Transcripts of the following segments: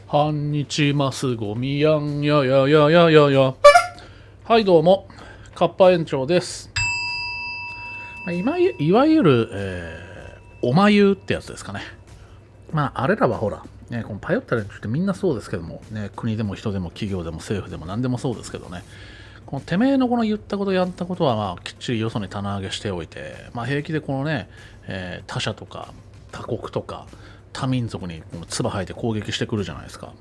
半日マスゴミやんやややややや。はい、どうも、カッパ園長です。いわゆる、おまゆってやつですかね。あれらはほら、ね、このパヨッタ連中ってみんなそうですけども、ね、国でも人でも企業でも政府でも何でもそうですけどね、このてめえのこの言ったことやったことは、きっちりよそに棚上げしておいて、平気でこのね、他者とか他国とか多民族にこの唾吐いて攻撃してくるじゃないですか。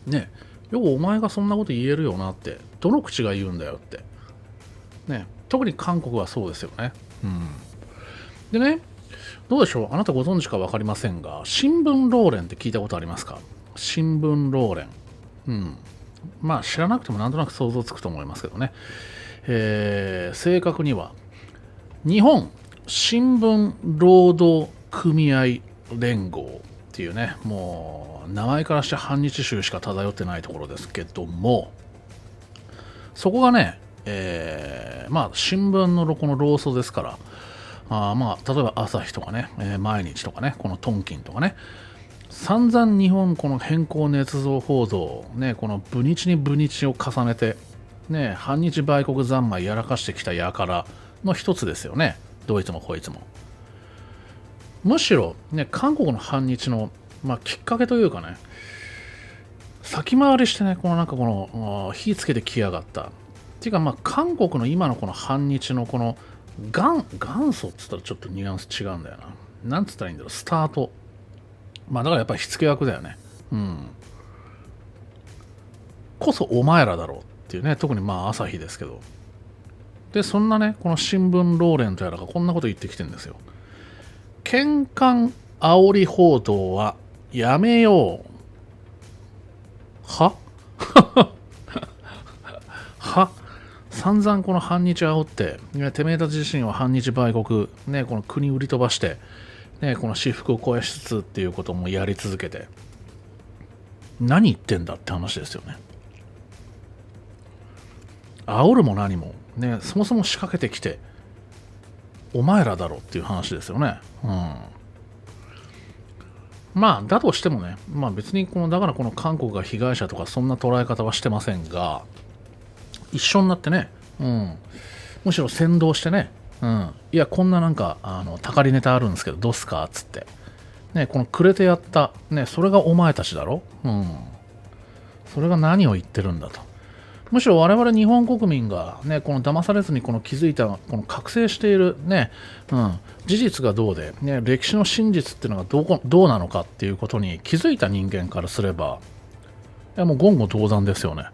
ね、よくお前がそんなこと言えるよなって、どの口が言うんだよって。ね、特に韓国はそうですよね。うん。でね、どうでしょう、あなたご存知か分かりませんが、新聞ローレンって聞いたことありますか？新聞ローレン。うん。知らなくてもなんとなく想像つくと思いますけどね。正確には、日本新聞労働組合連合っていうね、もう名前からして反日臭しか漂ってないところですけども、そこがね、新聞のこの労組ですから、例えば朝日とかね、毎日とかね、このトンキンとかね、散々日本この変更捏造報道、ね、このブニチにブニチを重ねて、ね、反日売国三昧やらかしてきた輩の一つですよね、どいつもこいつも。むしろ、ね、韓国の反日の、きっかけというかね、先回りしてね、このなんかこの火つけてきやがった。っていうか、韓国の今のこの反日のこの元祖っつったらちょっとニュアンス違うんだよな。なんつったらいいんだろう、スタート。だからやっぱり火付け役だよね。うん。こそお前らだろうっていうね、特に朝日ですけど。で、そんなね、この新聞ローレンとやらがこんなこと言ってきてるんですよ。喧嘩煽り報道はやめよう。はは散々この反日煽って、てめえたち自身は反日売国、ね、この国売り飛ばして、ね、この私腹を肥やしつつっていうこともやり続けて、何言ってんだって話ですよね。煽るも何も、ね、そもそも仕掛けてきて、お前らだろっていう話ですよね。うん。だとしてもね、別にだからこの韓国が被害者とかそんな捉え方はしてませんが、一緒になってね、うん、むしろ先導してね、いや、こんななんか、たかりネタあるんですけど、どうすかっつって、ね、このくれてやった、ね、それがお前たちだろ、それが何を言ってるんだと。むしろ我々日本国民が、ね、この騙されずにこの気づいた、この覚醒している、ね、事実がどうで、ね、歴史の真実っていうのがどうなのかっていうことに気づいた人間からすれば、いやもう言語道断ですよね。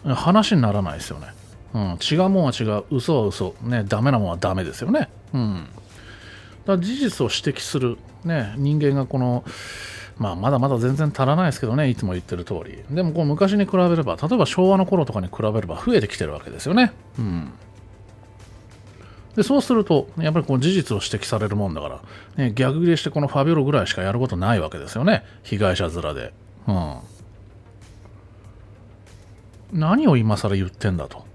話にならないですよね。違うもんは違う、嘘は嘘、ね、ダメなもんはダメですよね。だから事実を指摘する、ね、人間がこの、まだまだ全然足らないですけどね、いつも言ってる通り。でもこう昔に比べれば、例えば昭和の頃とかに比べれば増えてきてるわけですよね。でそうすると、やっぱりこう事実を指摘されるもんだから、ね、逆切れしてこのファビオロぐらいしかやることないわけですよね、被害者面で。何を今更言ってんだと。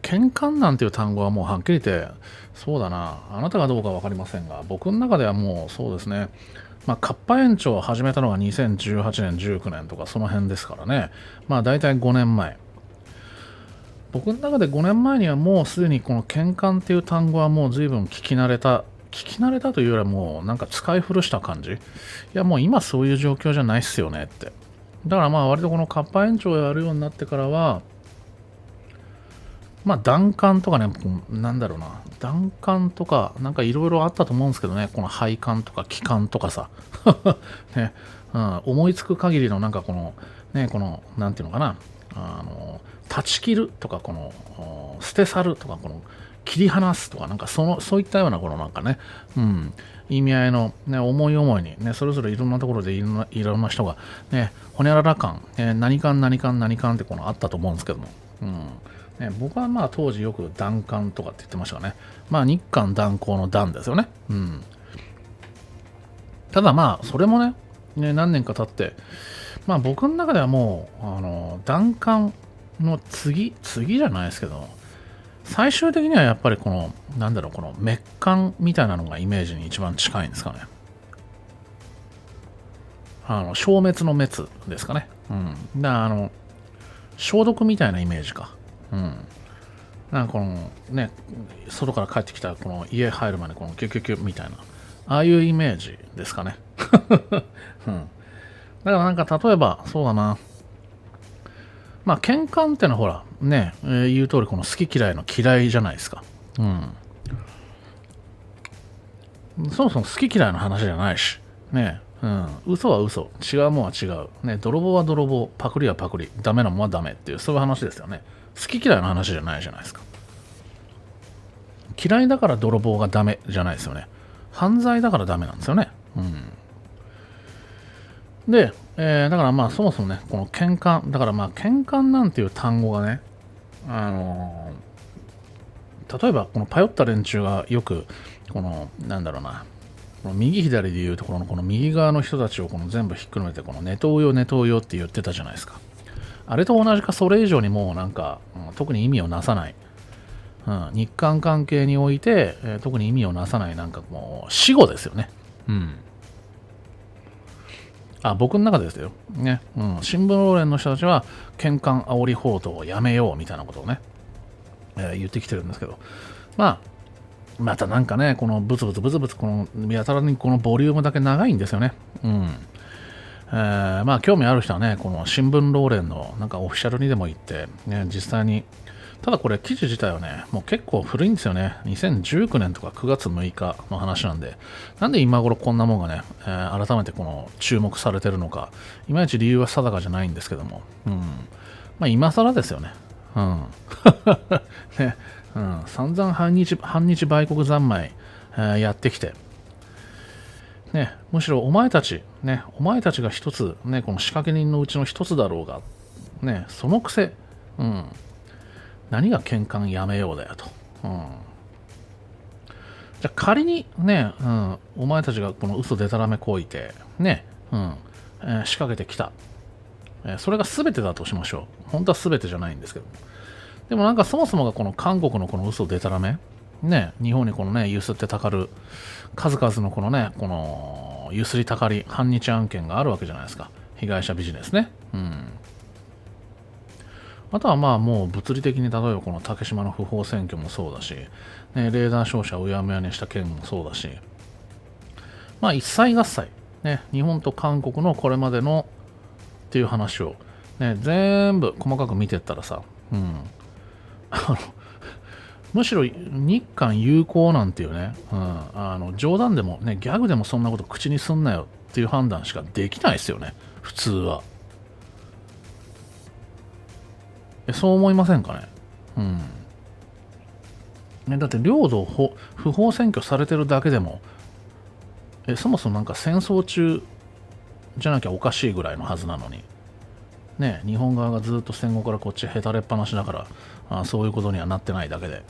喧嘩なんていう単語はもうはっきり言って、そうだな、あなたがどうか分かりませんが、僕の中ではもうそうですね、カッパ園長を始めたのが2018年、19年とかその辺ですからね、大体5年前。僕の中で5年前にはもうすでにこの喧嘩っていう単語はもう随分聞き慣れたというよりはもうなんか使い古した感じ。いやもう今そういう状況じゃないっすよねって。だから割とこのカッパ園長をやるようになってからは、弾丸とかね、なんだろうな、弾丸とか、なんかいろいろあったと思うんですけどね、この配管とか機関とかさ、ね、思いつく限りのなんかこの、ね、この、なんていうのかな、断ち切るとか、この、捨て去るとか、この、切り離すとか、なんかそういったような、このなんかね、意味合いの、ね、思い思いに、ね、それぞれいろんなところでいろんな人が、ね、ほにゃらら感、何感何感何感ってこのあったと思うんですけども、僕は当時よく弾丸とかって言ってましたがね、日韓断交の断ですよね。ただそれもね、何年か経って、僕の中ではもう、弾丸の次じゃないですけど、最終的にはやっぱりこの、なんだろう、この滅艦みたいなのがイメージに一番近いんですかね。消滅の滅ですかね。消毒みたいなイメージか。なんかこのね、外から帰ってきたこの家入るまでこのキュキュキュみたいな、ああいうイメージですかね。だからなんか例えば、そうだな。まあ、喧嘩ってのはほら、ね、言う通りこの好き嫌いの嫌いじゃないですか。そもそも好き嫌いの話じゃないし、ね、嘘は嘘、違うもんは違う、ね、泥棒は泥棒、パクリはパクリ、ダメなもんはダメっていう、そういう話ですよね。好き嫌いの話じゃないじゃないですか。嫌いだから泥棒がダメじゃないですよね。犯罪だからダメなんですよね。で、だからまあそもそもね、この喧嘩、だからまあ喧嘩なんていう単語がね、例えばこのパヨった連中がよく、この、なんだろうな、この右左でいうところのこの右側の人たちをこの全部ひっくるめてこのネトウヨネトウヨって言ってたじゃないですか。あれと同じかそれ以上にもうなんか、特に意味をなさない、日韓関係において、特に意味をなさないなんかもう死語ですよね。僕の中でですよ。ね。新聞労連の人たちは、喧嘩煽り報道をやめようみたいなことをね、言ってきてるんですけど、またなんかね、このブツブツブツブツ、このやたらにこのボリュームだけ長いんですよね。興味ある人はね、この新聞労連のなんかオフィシャルにでも行って、ね、実際に、ただこれ記事自体はね、もう結構古いんですよね。2019年とか9月6日の話なんで、なんで今頃こんなもんがね、改めてこの注目されてるのか、いまいち理由は定かじゃないんですけども、今更ですよね。ね、散々反日売国三昧、やってきて、ね、むしろお前たちが一つ、ね、この仕掛け人のうちの一つだろうが、ね、そのくせ、何が喧嘩やめようだよと。じゃあ仮にね、お前たちがこの嘘でたらめこいて、ね、仕掛けてきた。それが全てだとしましょう。本当は全てじゃないんですけど。でもなんかそもそもがこの韓国のこの嘘でたらめ、ね、日本にこのね、ゆすってたかる数々のこのね、このゆすりたかり反日案件があるわけじゃないですか。被害者ビジネスね。あとはまあもう物理的に例えばこの竹島の不法占拠もそうだし、ね、レーダー照射をうやむやにした件もそうだし、一切合切、ね、日本と韓国のこれまでのっていう話を、ね、全部細かく見てったらさ、むしろ日韓友好なんていうね、冗談でもね、ギャグでもそんなこと口にすんなよっていう判断しかできないですよね、普通は。そう思いませんかね。だって領土を不法占拠されてるだけでも、そもそもなんか戦争中じゃなきゃおかしいぐらいのはずなのに、ね、日本側がずっと戦後からこっちへたれっぱなしだから、そういうことにはなってないだけで、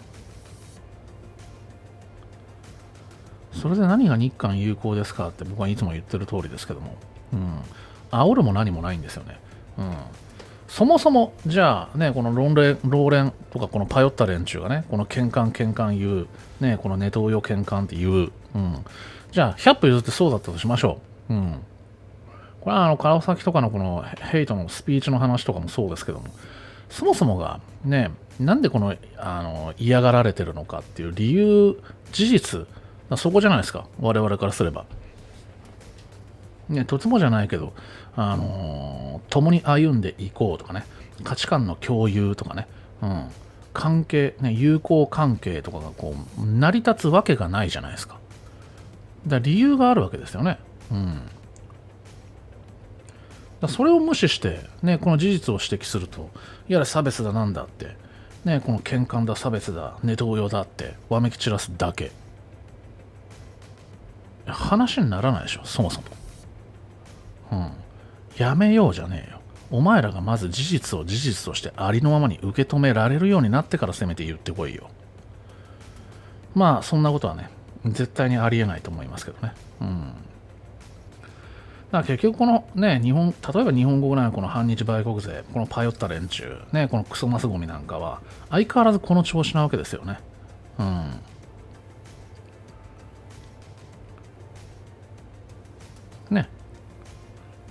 それで何が日韓友好ですかって僕はいつも言ってる通りですけども、煽るも何もないんですよね。そもそもじゃあね、この労連とかこのパヨった連中がね、この喧嘩言う、ね、このネトウヨ喧嘩って言う、じゃあ100歩譲ってそうだったとしましょう。これは川崎とかのこのヘイトのスピーチの話とかもそうですけども、そもそもがね、なんでこの嫌がられてるのかっていう理由、事実、そこじゃないですか、我々からすれば。ね、とてもじゃないけど、共に歩んでいこうとかね、価値観の共有とかね、関係、ね、友好関係とかがこう成り立つわけがないじゃないですか。だから理由があるわけですよね。それを無視して、ね、この事実を指摘すると、いや差別だなんだって、ね、この喧嘩だ、差別だ、ネトウヨだって、わめき散らすだけ。話にならないでしょ、そもそも。やめようじゃねえよ。お前らがまず事実を事実としてありのままに受け止められるようになってからせめて言ってこいよ。そんなことはね、絶対にありえないと思いますけどね。だから結局このね、例えば日本国内のこの反日売国税、このパヨった連中、ね、このクソマスゴミなんかは、相変わらずこの調子なわけですよね。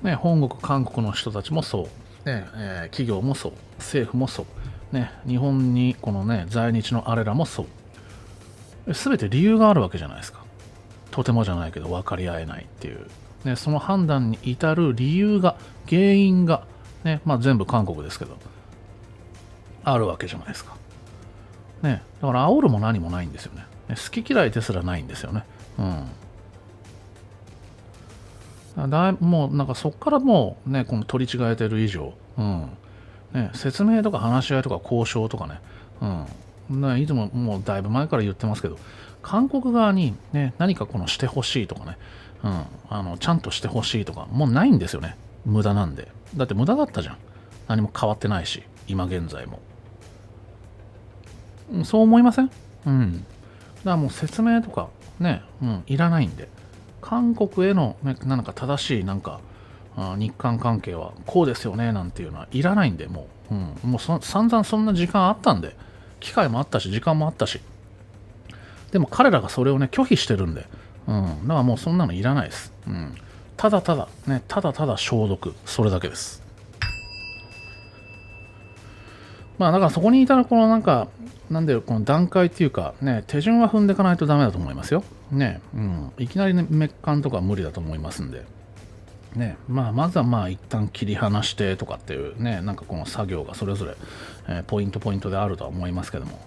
ね、本国、韓国の人たちもそう、ね企業もそう、政府もそう、ね、日本にこのね、在日のあれらもそう。すべて理由があるわけじゃないですか。とてもじゃないけど分かり合えないっていう。ね、その判断に至る理由が、原因が、ね、全部韓国ですけど、あるわけじゃないですか。ね、だから煽るも何もないんですよね。好き嫌いですらないんですよね。もうなんかそこからもうね、この取り違えてる以上、説明とか話し合いとか交渉とかね、いつももうだいぶ前から言ってますけど、韓国側に、ね、何かこのしてほしいとかね、ちゃんとしてほしいとか、もうないんですよね。無駄なんで。だって無駄だったじゃん。何も変わってないし、今現在も。そう思いません？だからもう説明とかね、いらないんで。韓国への、ね、なんか正しいなんか日韓関係はこうですよねなんていうのはいらないんで、もう散々そんな時間あったんで、機会もあったし時間もあったし、でも彼らがそれをね拒否してるんで、だからもうそんなのいらないです。ただただね、ただただ消毒、それだけです。だからそこに至るこのなんか、なんでこの段階っていうか、ね、手順は踏んでいかないとダメだと思いますよ。ね、いきなりね、滅管とか無理だと思いますんで。ね、まずは一旦切り離してとかっていうね、なんかこの作業がそれぞれ、ポイントであるとは思いますけども、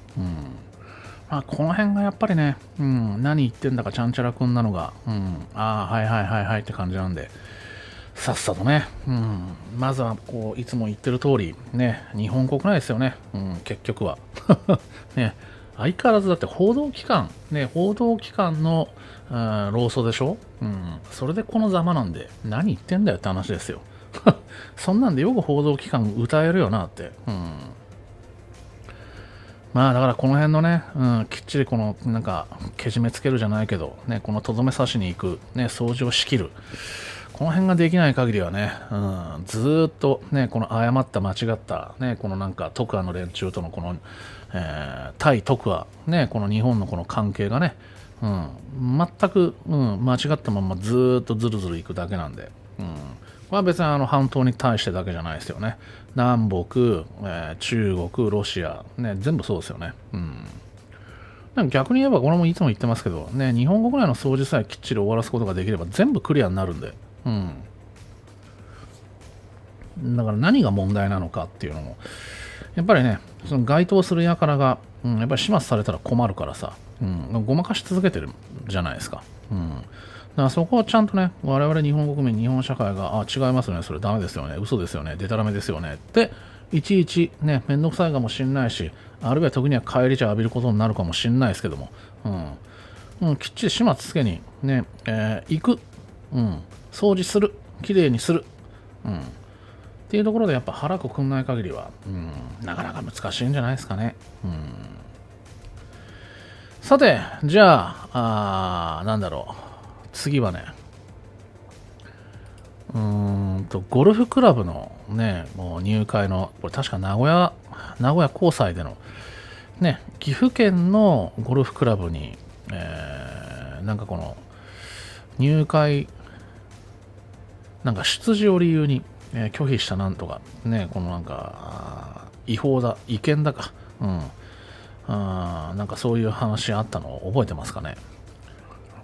この辺がやっぱりね、何言ってんだかちゃんちゃらくんなのが、はいはいはいはいって感じなんで、さっさとね、まずはこういつも言ってる通り、ね、日本国内ですよね、結局は。ね、相変わらずだって報道機関、の、労組でしょ、それでこのざまなんで、何言ってんだよって話ですよ。そんなんでよく報道機関歌えるよなって。だからこの辺のね、きっちりこのなんかけじめつけるじゃないけど、ね、このとどめ刺しに行く、ね、掃除を仕切る。この辺ができない限りはね、ずーっとね、この誤った間違った、ね、このなんか徳アの連中とのこの、対徳ア、ね、この日本のこの関係がね、全く、間違ったままずーっとずるずるいくだけなんで、これは別に半島に対してだけじゃないですよね。南北、中国、ロシア、ね、全部そうですよね。逆に言えば、これもいつも言ってますけど、ね、日本国内の掃除さえきっちり終わらすことができれば全部クリアになるんで、だから何が問題なのかっていうのも、やっぱりね、その該当する輩が、やっぱり始末されたら困るからさ、ごまかし続けてるじゃないですか。だからそこはちゃんとね、我々日本国民、日本社会が、違いますよね、それダメですよね、嘘ですよね、デタラメですよねって、いちいちね、めんどくさいかもしれないし、あるいは時には帰り茶浴びることになるかもしれないですけども、きっちり始末つけに、ね、行く、掃除する、きれいにする、っていうところでやっぱ腹くくんない限りは、なかなか難しいんじゃないですかね。さて、じゃあ、なんだろう。次はね、ゴルフクラブのね、もう入会の、これ確か名古屋高裁での、ね、岐阜県のゴルフクラブに、なんかこの、入会、なんか出自を理由に、拒否したなんとか、ね、このなんか、違法だ、違憲だか、なんかそういう話あったのを覚えてますかね。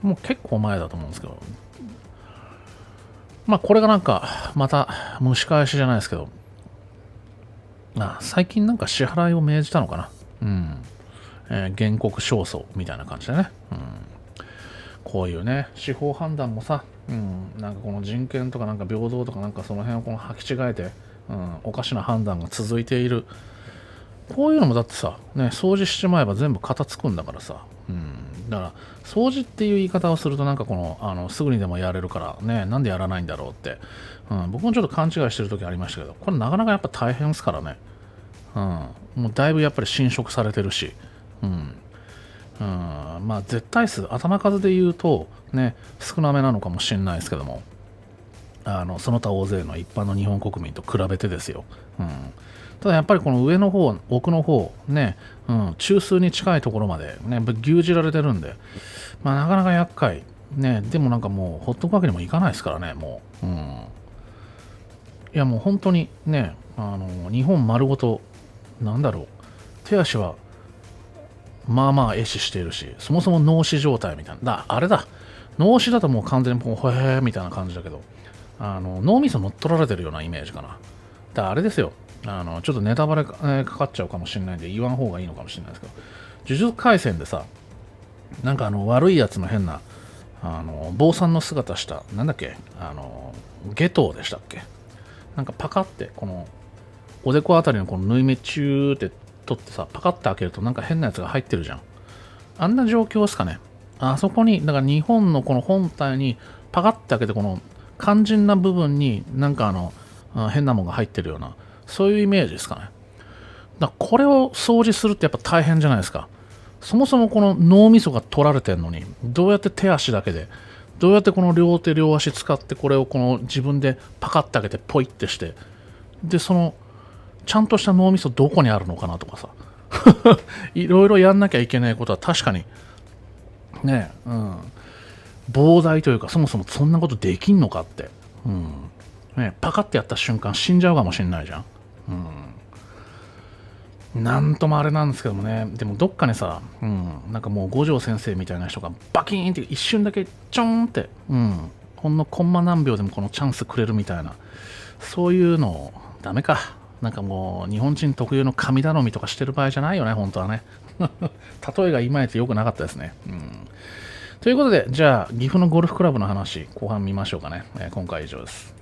もう結構前だと思うんですけど、これがなんか、また蒸し返しじゃないですけど、最近なんか支払いを命じたのかな。原告勝訴みたいな感じでね。こういうね、司法判断もさ、なんかこの人権とかなんか平等とかなんかその辺をこの履き違えて、おかしな判断が続いている。こういうのもだってさ、ね、掃除しちまえば全部片付くんだからさ、だから掃除っていう言い方をするとなんかこのすぐにでもやれるからね、なんでやらないんだろうって、僕もちょっと勘違いしてる時ありましたけど、これなかなかやっぱ大変ですからね、もうだいぶやっぱり侵食されてるし、絶対数頭数で言うとね少なめなのかもしれないですけども、その他大勢の一般の日本国民と比べてですよ、ただやっぱりこの上の方、奥の方、ね、中枢に近いところまで、ね、牛耳られてるんで、なかなか厄介、ね、でもなんかもう、ほっとくわけにもいかないですからね、もう。いやもう本当にね、日本丸ごと、なんだろう、手足はまあまあ壊死しているし、そもそも脳死状態みたいな。あれだ。脳死だともう完全にもう、ほへーみたいな感じだけど、脳みそ乗っ取られてるようなイメージかな。あれですよ。ちょっとネタバレかかっちゃうかもしれないんで言わん方がいいのかもしれないですけど、呪術廻戦でさ、なんか悪いやつの変な、坊さんの姿した、なんだっけ、ゲトウでしたっけ。なんかパカって、この、おでこあたりのこの縫い目チューって取ってさ、パカって開けるとなんか変なやつが入ってるじゃん。あんな状況ですかね。あそこに、だから日本のこの本体にパカって開けて、この肝心な部分になんか変なものが入ってるような、そういうイメージですかね。これを掃除するってやっぱ大変じゃないですか。そもそもこの脳みそが取られてるのに、どうやって手足だけで、どうやってこの両手両足使ってこれをこの自分でパカッて開けてポイってして、で、ちゃんとした脳みそどこにあるのかなとかさ、いろいろやんなきゃいけないことは確かに、ね、膨大というか、そもそもそんなことできんのかって、パカってやった瞬間死んじゃうかもしんないじゃん。なんともあれなんですけどもね、でもどっかにさ、なんかもう五条先生みたいな人がバキーンって一瞬だけちょんって、ほんのコンマ何秒でもこのチャンスくれるみたいな、そういうのダメか。なんかもう日本人特有の神頼みとかしてる場合じゃないよね、本当はね。例えがいまいち良くなかったですね。ということで、じゃあ岐阜のゴルフクラブの話、後半見ましょうかね。今回は以上です。